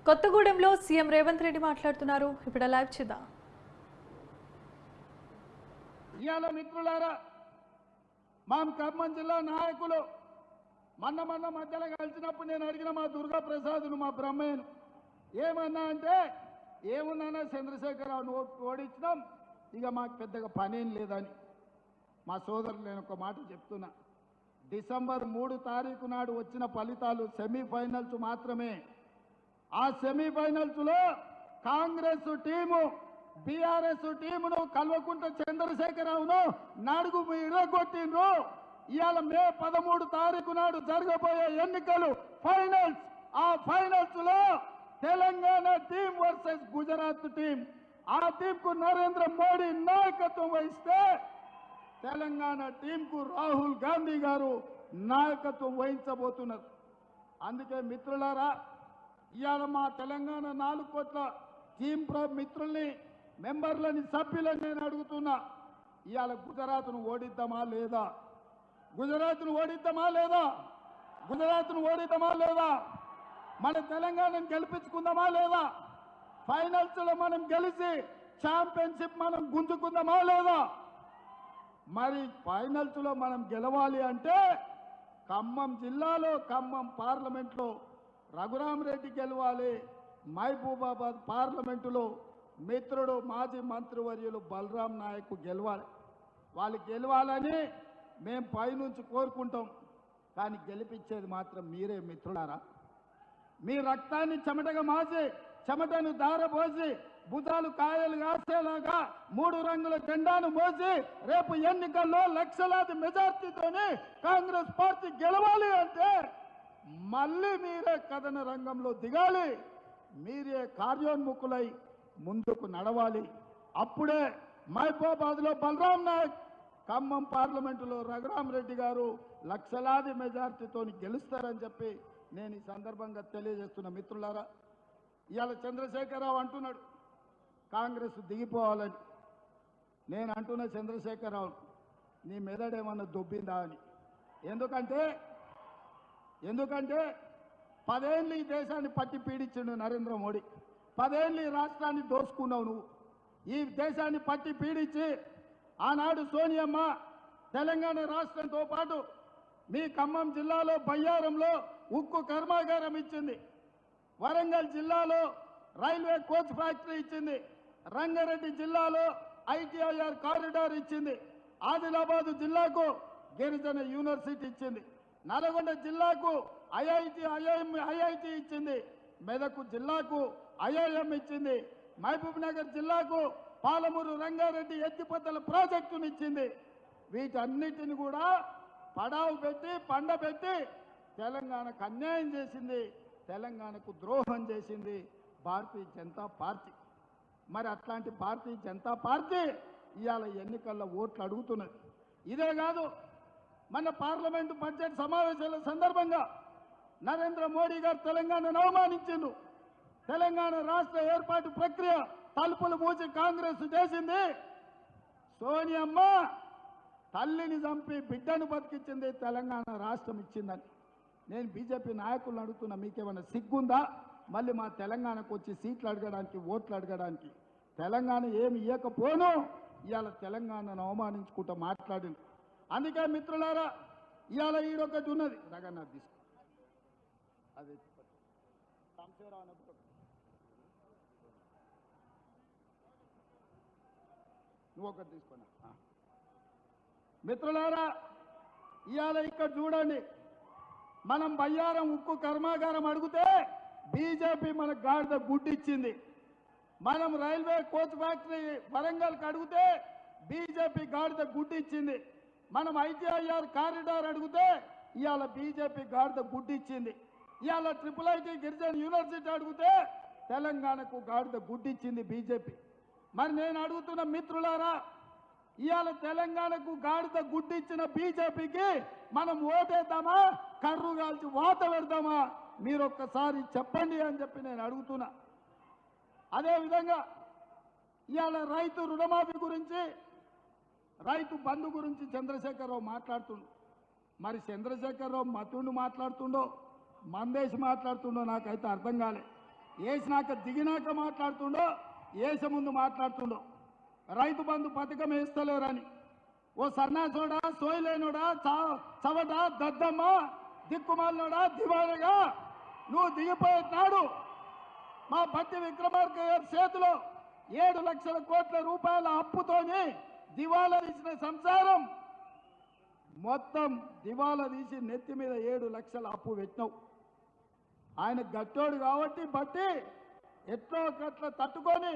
కొత్తగూడెంలో సీఎం రేవంత్ రెడ్డి మాట్లాడుతున్నారు. ఇప్పుడు లైవ్ చూద్దాం. ఇయాల మిత్రులారా, మా ఖమ్మం జిల్లా నాయకులు మొన్న మధ్యలో కలిసినప్పుడు నేను అడిగిన మా దుర్గా ప్రసాద్ను, మా బ్రహ్మయ్యను ఏమన్నా అంటే, ఏమున్నానా చంద్రశేఖరరావును ఓడించినాం, ఇక మాకు పెద్దగా పనేం లేదని. మా సోదరులు నేను ఒక మాట చెప్తున్నా, డిసెంబర్ 3 తారీఖు నాడు వచ్చిన ఫలితాలు సెమీఫైనల్స్ మాత్రమే. ఆ సెమీఫైనల్స్లో కాంగ్రెస్ టీము బీఆర్ఎస్ టీమును కల్వకుంట్ల చంద్రశేఖరరావును నడుగు ఇరగొట్టిండ్రు. ఇవాళ మే 13 తారీఖు నాడు జరగబోయే ఎన్నికలు ఫైనల్స్. ఆ ఫైనల్స్ లో Telangana team versus Gujarat team. ఆ టీంకు నరేంద్ర మోడీ నాయకత్వం వహిస్తే తెలంగాణ టీంకు రాహుల్ గాంధీ గారు నాయకత్వం వహించబోతున్నారు. అందుకే మిత్రులారా, ఇవాళ మా తెలంగాణ 4 కోట్ల టీం మిత్రుల్ని, మెంబర్లని, సభ్యులని నేను అడుగుతున్నా, ఇవాళ గుజరాత్ను ఓడిద్దామా లేదా? గుజరాత్ను ఓడిద్దామా లేదా? గుజరాత్ను ఓడిద్దామా లేదా? మన తెలంగాణను గెలిపించుకుందామా లేదా? ఫైనల్స్లో మనం గెలిచి ఛాంపియన్షిప్ మనం గుంజుకుందామా లేదా? మరి ఫైనల్స్లో మనం గెలవాలి అంటే ఖమ్మం జిల్లాలో, ఖమ్మం పార్లమెంట్లో రఘురామరెడ్డి గెలవాలి. మహబూబాబాద్ పార్లమెంటులో మిత్రుడు మాజీ మంత్రివర్యులు బలరాం నాయక్ గెలవాలి. వాళ్ళు గెలవాలని మేము పైనుంచి కోరుకుంటాం, కానీ గెలిపించేది మాత్రం మీరే మిత్రులారా. మీ రక్తాన్ని చెమటగా మార్చి, చెమటను దారపోసి, భుజాలు కాయలు కాసేలాగా 3 రంగుల జెండాను మోసి రేపు ఎన్నికల్లో లక్షలాది మెజార్టీతోని కాంగ్రెస్ పార్టీ గెలవాలి అంటే మళ్ళీ మీరే కథన రంగంలో దిగాలి, మీరే కార్యోన్ముఖులై ముందుకు నడవాలి. అప్పుడే మహబూబాబాద్లో బలరాం నాయక్, ఖమ్మం పార్లమెంటులో రఘురామరెడ్డి గారు లక్షలాది మెజార్టీతో గెలుస్తారని చెప్పి నేను ఈ సందర్భంగా తెలియజేస్తున్న మిత్రులారా. ఇవాళ చంద్రశేఖరరావు అంటున్నాడు కాంగ్రెస్ దిగిపోవాలని. నేను అంటున్న చంద్రశేఖరరావు, నీ మెదడేమన్నా దొబ్బిందా అని. ఎందుకంటే 10 ఏళ్ళు ఈ దేశాన్ని పట్టి పీడించిండు నరేంద్ర మోడీ. 10 ఏళ్ళు ఈ రాష్ట్రాన్ని దోసుకున్నావు నువ్వు. ఈ దేశాన్ని పట్టి పీడించి ఆనాడు సోనియమ్మ తెలంగాణ రాష్ట్రంతో పాటు మీ ఖమ్మం జిల్లాలో బయ్యారంలో ఉక్కు కర్మాగారం ఇచ్చింది, వరంగల్ జిల్లాలో రైల్వే కోచ్ ఫ్యాక్టరీ ఇచ్చింది, రంగారెడ్డి జిల్లాలో ఐటీఐఆర్ కారిడార్ ఇచ్చింది, ఆదిలాబాద్ జిల్లాకు గిరిజన యూనివర్సిటీ ఇచ్చింది, నల్గొండ జిల్లాకు ఐఐటి ఇచ్చింది, మెదక్ జిల్లాకు ఐఐఎం ఇచ్చింది, మహబూబ్ నగర్ జిల్లాకు పాలమూరు రంగారెడ్డి ఎత్తిపోతల ప్రాజెక్టును ఇచ్చింది. వీటన్నిటిని కూడా పడావు పెట్టి పండబెట్టి తెలంగాణకు అన్యాయం చేసింది, తెలంగాణకు ద్రోహం చేసింది భారతీయ జనతా పార్టీ. మరి అట్లాంటి భారతీయ జనతా పార్టీ ఇవాళ ఎన్నికల్లో ఓట్లు అడుగుతున్నది. ఇదే కాదు, మన పార్లమెంటు బడ్జెట్ సమావేశాల సందర్భంగా నరేంద్ర మోడీ గారు తెలంగాణను అవమానించిండు. తెలంగాణ రాష్ట్ర ఏర్పాటు ప్రక్రియ తలుపులు మూసి కాంగ్రెస్ చేసింది. సోనియమ్మ తల్లిని చంపి బిడ్డను బతికించింది, తెలంగాణ రాష్ట్రం ఇచ్చిందని. నేను బీజేపీ నాయకులను అడుగుతున్నా, మీకేమైనా సిగ్గుందా మళ్ళీ మా తెలంగాణకు వచ్చి సీట్లు అడగడానికి, ఓట్లు అడగడానికి? తెలంగాణ ఏమి ఇవ్వకపోను ఇవాళ తెలంగాణను అవమానించుకుంటూ మాట్లాడింది. అందుకే మిత్రులారా, ఇవాళ ఈడొకటి ఉన్నది, రగన్నాథ్ తీసుకో, అది నువ్వు ఒకటి తీసుకున్నా. మిత్రులారా, ఇవాళ ఇక్కడ చూడండి, మనం బయ్యారం ఉక్కు కర్మాగారం అడిగితే బీజేపీ మనకు గాడిద గుడ్డు ఇచ్చింది. మనం రైల్వే కోచ్ ఫ్యాక్టరీ వరంగల్కి అడిగితే బీజేపీ గాడిద గుడ్డు ఇచ్చింది. మనం ఐటీఐఆర్ కారిడార్ అడిగితే ఇవాళ బీజేపీ గాడిద గుడ్డు ఇచ్చింది. ఇవాళ IIIT గిరిజన యూనివర్సిటీ అడిగితే తెలంగాణకు గాడిద గుడ్డు ఇచ్చింది బీజేపీ. మరి నేను అడుగుతున్న మిత్రులారా, ఇవాళ తెలంగాణకు గాడిద గుడ్డు ఇచ్చిన బీజేపీకి మనం ఓటేద్దామా, కర్రు కాల్చి వాత పెడదామా? మీరు ఒక్కసారి చెప్పండి అని చెప్పి నేను అడుగుతున్నా. అదేవిధంగా ఇవాళ రైతు రుణమాఫీ గురించి, రైతు బంధు గురించి చంద్రశేఖరరావు మాట్లాడుతుండు. మరి చంద్రశేఖరరావు మతుండు మాట్లాడుతుండో మందేసి మాట్లాడుతుండో నాకైతే అర్థం కాలే. వేసినాక దిగినాక మాట్లాడుతుండో వేసే ముందు మాట్లాడుతుండో రైతు బంధు పథకం వేస్తలేరని. ఓ సన్నాసోడా, సోయలేనోడా, చవట, దద్దమ్మ, దిక్కుమాలినోడా, దివాణగా నువ్వు దిగిపోయినాడు మా భట్టి విక్రమార్క గారి చేతిలో 7 లక్షల కోట్ల రూపాయల అప్పుతోని దివాలా తీసిన సంసారం మొత్తం దివాలా తీసి నెత్తి మీద 7 లక్షల అప్పు పెట్టినావు. ఆయన గట్టోడు కాబట్టి బట్టి ఎట్లో గట్ల తట్టుకొని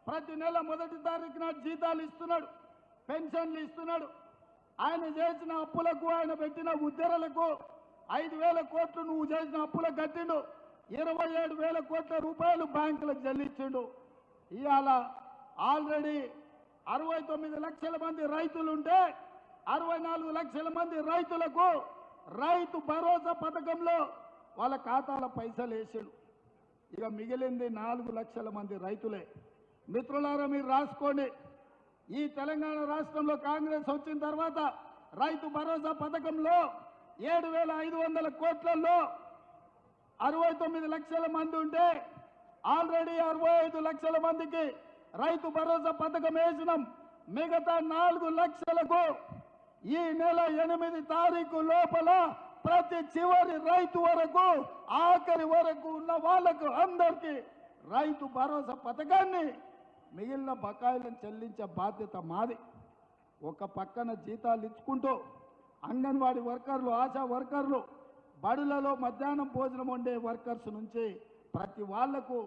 ప్రతి నెల 1వ తారీఖు నాడు జీతాలు ఇస్తున్నాడు, పెన్షన్లు ఇస్తున్నాడు. ఆయన చేసిన అప్పులకు, ఆయన పెట్టిన ఉద్దరలకు 5,000 కోట్లు నువ్వు చేసిన అప్పులకు కట్టిండు. 27,000 కోట్ల రూపాయలు బ్యాంకులకు చెల్లించిండు. ఇవాళ ఆల్రెడీ 69 లక్షల మంది రైతులుంటే 64 లక్షల మంది రైతులకు రైతు భరోసా పథకంలో వాళ్ళ ఖాతాల పైసలు వేసాడు. ఇక మిగిలింది 4 లక్షల మంది రైతులే. మిత్రులారా, మీరు రాసుకోండి. ఈ తెలంగాణ రాష్ట్రంలో కాంగ్రెస్ వచ్చిన తర్వాత రైతు భరోసా పథకంలో 7,500 కోట్లలో 69 లక్షల మంది ఉంటే ఆల్రెడీ 65 లక్షల మందికి రైతు భరోసా పథకం వేసినాం. మిగతా 4 లక్షలకు ఈ నెల 8 తారీఖు లోపల ప్రతి చివరి రైతు వరకు, ఆఖరి వరకు ఉన్న వాళ్లకు అందరికీ రైతు భరోసా పథకాన్ని మిగిలిన బకాయిలను చెల్లించే బాధ్యత మాది. ఒక పక్కన జీతాలు ఇచ్చుకుంటూ అంగన్వాడీ వర్కర్లు, ఆశా వర్కర్లు, బడులలో మధ్యాహ్నం భోజనం వండే వర్కర్స్ నుంచి ప్రతి వాళ్లకు